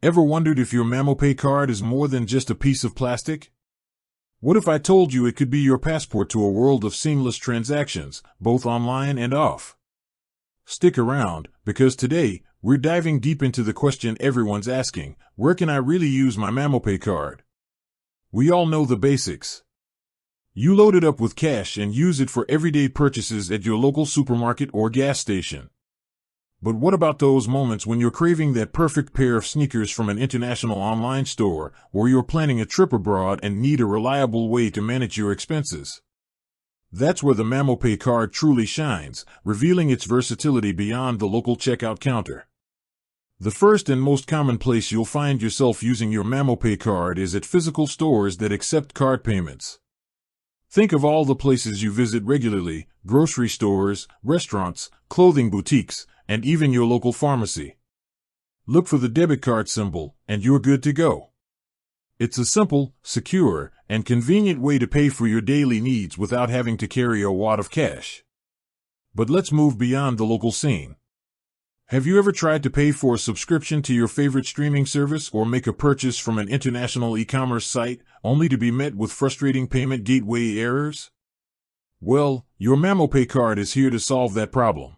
Ever wondered if your Mamopay card is more than just a piece of plastic? What if I told you it could be your passport to a world of seamless transactions, both online and off? Stick around, because today, we're diving deep into the question everyone's asking: where can I really use my Mamopay card? We all know the basics. You load it up with cash and use it for everyday purchases at your local supermarket or gas station. But what about those moments when you're craving that perfect pair of sneakers from an international online store, or you're planning a trip abroad and need a reliable way to manage your expenses? That's where the Mamopay card truly shines, revealing its versatility beyond the local checkout counter. The first and most common place you'll find yourself using your Mamopay card is at physical stores that accept card payments. Think of all the places you visit regularly: grocery stores, restaurants, clothing boutiques, and even your local pharmacy. Look for the debit card symbol, and you're good to go. It's a simple, secure, and convenient way to pay for your daily needs without having to carry a wad of cash. But let's move beyond the local scene. Have you ever tried to pay for a subscription to your favorite streaming service or make a purchase from an international e-commerce site, only to be met with frustrating payment gateway errors? Well, your Mamopay card is here to solve that problem.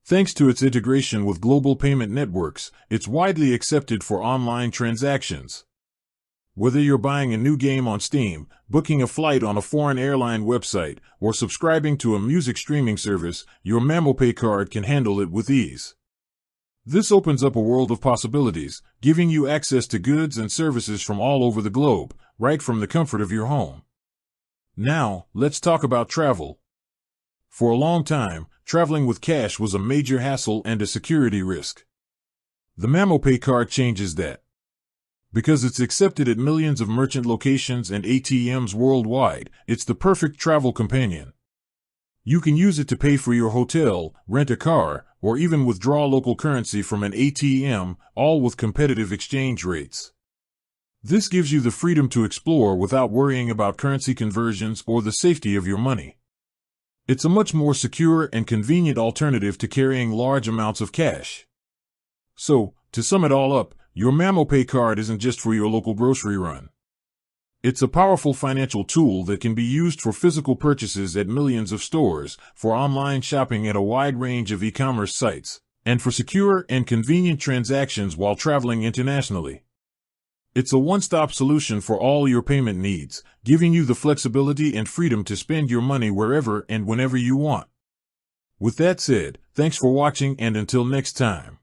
Thanks to its integration with global payment networks, it's widely accepted for online transactions. Whether you're buying a new game on Steam, booking a flight on a foreign airline website, or subscribing to a music streaming service, your Mamopay card can handle it with ease. This opens up a world of possibilities, giving you access to goods and services from all over the globe, right from the comfort of your home. Now, let's talk about travel. For a long time, traveling with cash was a major hassle and a security risk. The Mamopay card changes that. Because it's accepted at millions of merchant locations and ATMs worldwide, it's the perfect travel companion. You can use it to pay for your hotel, rent a car, or even withdraw local currency from an ATM, all with competitive exchange rates. This gives you the freedom to explore without worrying about currency conversions or the safety of your money. It's a much more secure and convenient alternative to carrying large amounts of cash. So, to sum it all up, your Mamopay card isn't just for your local grocery run. It's a powerful financial tool that can be used for physical purchases at millions of stores, for online shopping at a wide range of e-commerce sites, and for secure and convenient transactions while traveling internationally. It's a one-stop solution for all your payment needs, giving you the flexibility and freedom to spend your money wherever and whenever you want. With that said, thanks for watching, and until next time.